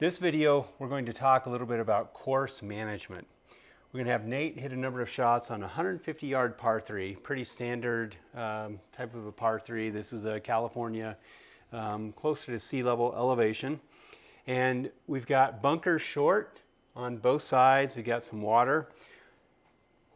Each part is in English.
This video, we're going to talk a little bit about course management. We're going to have Nate hit a number of shots on a 150-yard par 3, pretty standard type of a par 3. This is a California, closer to sea level elevation. And we've got bunkers short on both sides. We've got some water.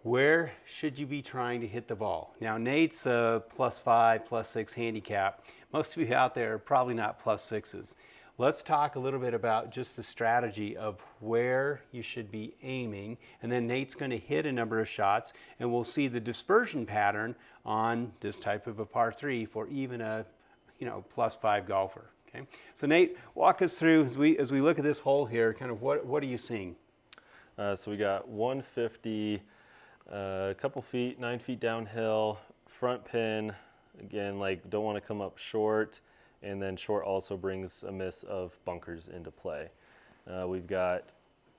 Where should you be trying to hit the ball? Now, Nate's a +5, +6 handicap. Most of you out there are probably not +6s. Let's talk a little bit about just the strategy of where you should be aiming, and then Nate's going to hit a number of shots, and we'll see the dispersion pattern on this type of a par 3 for even a +5 golfer. Okay, so Nate, walk us through as we look at this hole here. Kind of what are you seeing? So we got 150, a couple feet, 9 feet downhill, front pin. Again, like don't want to come up short. And then short also brings a miss of bunkers into play. We've got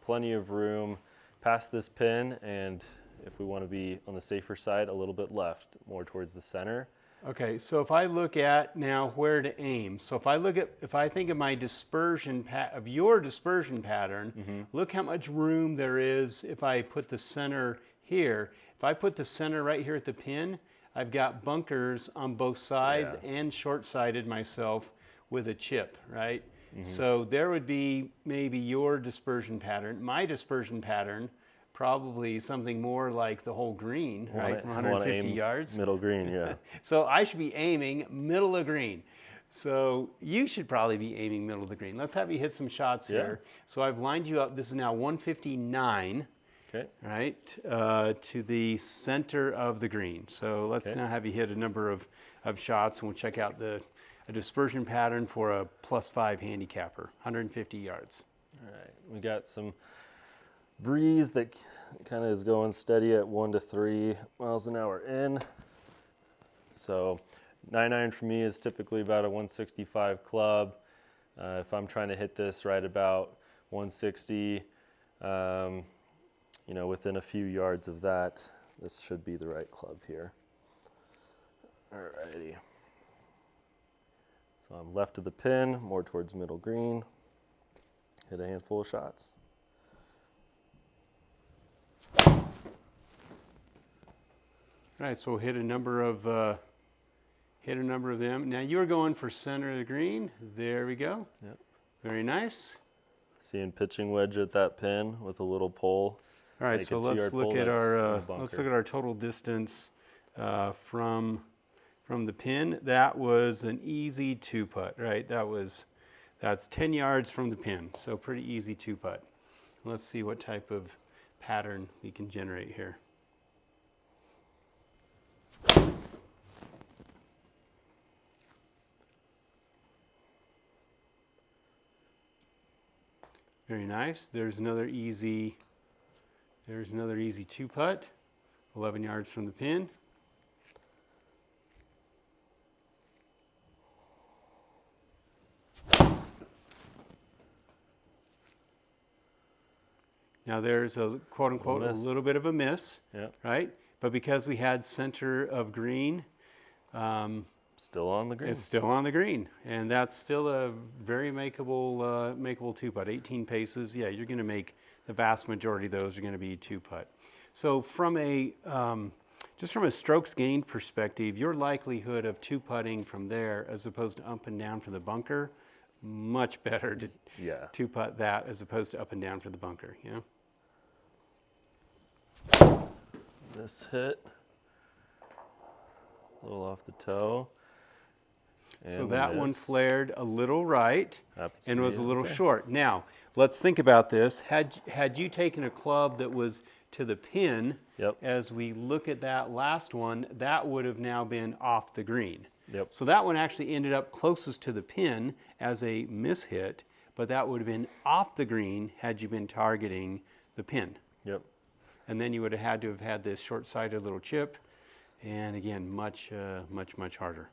plenty of room past this pin, and if we want to be on the safer side, a little bit left, more towards the center. Okay, so if I look at now where to aim, so if I think of my dispersion of your dispersion pattern, look how much room there is if I put the center here. If I put the center right here at the pin, I've got bunkers on both sides and short-sided myself with a chip, right? So there would be maybe your dispersion pattern. My dispersion pattern, probably something more like the whole green, right? From 150 yards. Middle green, yeah. So I should be aiming middle of green. So you should probably be aiming middle of the green. Let's have you hit some shots here. So I've lined you up. This is now 159. Okay. Right, to the center of the green. So let's now have you hit a number of shots, and we'll check out a dispersion pattern for a +5 handicapper, 150 yards. All right, we got some breeze that kind of is going steady at 1 to 3 miles an hour in. So 9-iron for me is typically about a 165 club. If I'm trying to hit this right about 160, within a few yards of that, this should be the right club here. Alrighty. So I'm left of the pin, more towards middle green. Hit a handful of shots. All right, so we'll hit a number of them. Now you were going for center of the green. There we go. Yep. Very nice. Seeing pitching wedge at that pin with a little pole. All right, so let's look at our total distance from the pin. That was an easy 2-putt, right? That's 10 yards from the pin, so pretty easy 2-putt. Let's see what type of pattern we can generate here. Very nice. There's another easy 2-putt, 11 yards from the pin. Now there's a quote-unquote a little bit of a miss, right? But because we had center of green, still on the green. It's still on the green, and that's still a very makeable 2-putt. 18 paces. Yeah, you're going to make the vast majority of those are going to be 2-putt. So from just from a strokes gained perspective, your likelihood of 2-putting from there as opposed to up and down for the bunker, much better to 2-putt that as opposed to up and down for the bunker. This hit a little off the toe. So that one flared a little right and was a little short. Now, let's think about this. Had you taken a club that was to the pin, as we look at that last one, that would have now been off the green. So that one actually ended up closest to the pin as a mishit, but that would have been off the green had you been targeting the pin. And then you would have had to have had this short-sided little chip, and again, much harder.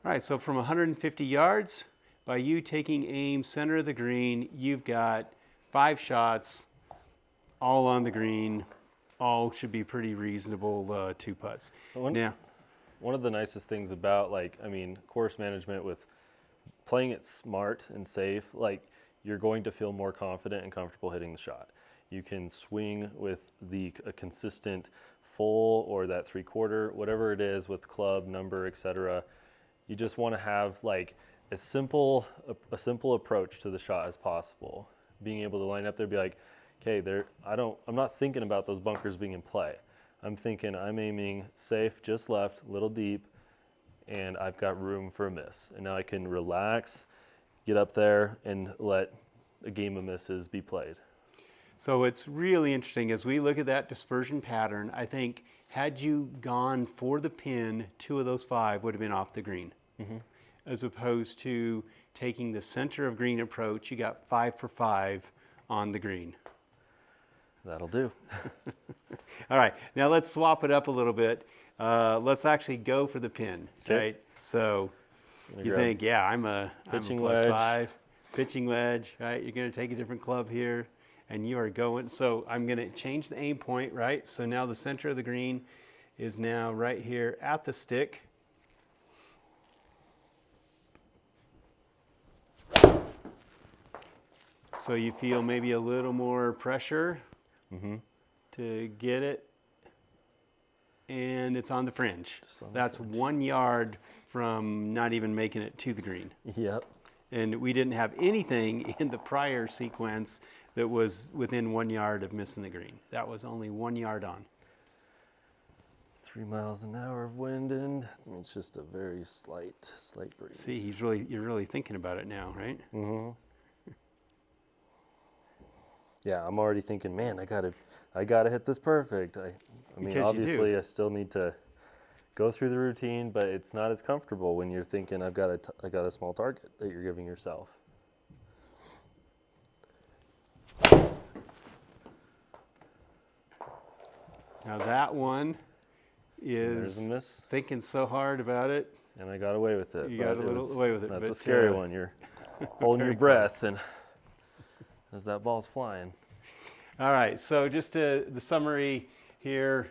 All right, so from 150 yards, by you taking aim center of the green, you've got 5 shots, all on the green, all should be pretty reasonable two putts. One, Now, one of the nicest things about course management with playing it smart and safe, like you're going to feel more confident and comfortable hitting the shot. You can swing with a consistent full or that 3/4, whatever it is with club, number, etc. You just want to have like a simple approach to the shot as possible. Being able to line up there, be like, okay, I'm not thinking about those bunkers being in play. I'm thinking I'm aiming safe, just left, little deep, and I've got room for a miss. And now I can relax, get up there, and let a game of misses be played. so it's really interesting as we look at that dispersion pattern. I think had you gone for the pin, 2 of those 5 would have been off the green. As opposed to taking the center of green approach, you got 5 for 5 on the green. That'll do. All right, now let's swap it up a little bit. Let's actually go for the pin, Okay. right? So you think, yeah, I'm a Pitching plus wedge. 5, pitching wedge, right? You're going to take a different club here, and you are going. So I'm going to change the aim point, right? So now the center of the green is now right here at the stick. So you feel maybe a little more pressure to get it, and it's on the fringe. Just on the That's fringe. 1 yard from not even making it to the green. Yep. And we didn't have anything in the prior sequence that was within 1 yard of missing the green. That was only 1 yard on. 3 miles an hour of wind, and it's just a very slight breeze. See, you're really thinking about it now, right? Yeah, I'm already thinking, man, I gotta hit this perfect. I mean, Because you obviously, do. I still need to go through the routine, but it's not as comfortable when you're thinking I got a small target that you're giving yourself. Now that one There's is a miss, thinking so hard about it. and I got away with it. You but got a little away with it, That's but, a scary uh, one. You're holding your very breath, and as that ball's flying. All right, so just the summary here.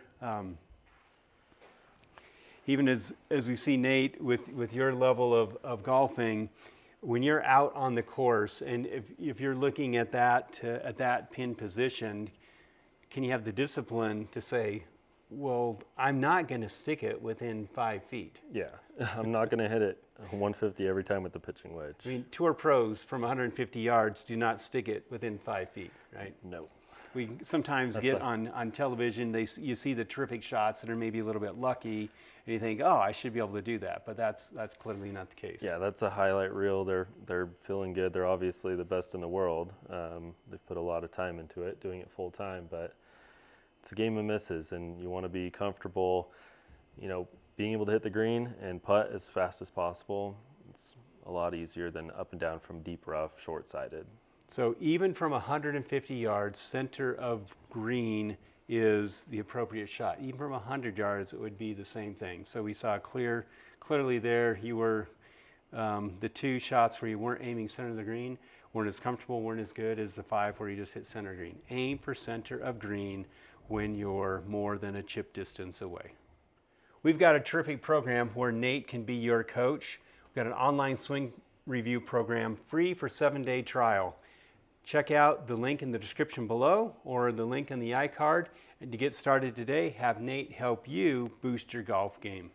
Even as we see Nate with your level of golfing, when you're out on the course, and if you're looking at that pin position, can you have the discipline to say, well, I'm not going to stick it within 5 feet? Yeah, I'm not going to hit it 150 every time with the pitching wedge. I mean, tour pros from 150 yards do not stick it within 5 feet, right? No. We sometimes That's get like- on television, you see the terrific shots that are maybe a little bit lucky, and you think, oh, I should be able to do that, but that's clearly not the case. Yeah, that's a highlight reel. They're feeling good. They're obviously the best in the world. They've put a lot of time into it, doing it full time, but it's a game of misses, and you want to be comfortable, being able to hit the green and putt as fast as possible. It's a lot easier than up and down from deep rough, short-sided. So even from 150 yards, center of green is the appropriate shot. Even from 100 yards, it would be the same thing. So we saw clearly there, you were, the 2 shots where you weren't aiming center of the green weren't as comfortable, weren't as good as the 5 where you just hit center green. Aim for center of green when you're more than a chip distance away. We've got a terrific program where Nate can be your coach. We've got an online swing review program free for 7-day trial. Check out the link in the description below or the link on the iCard. And to get started today, have Nate help you boost your golf game.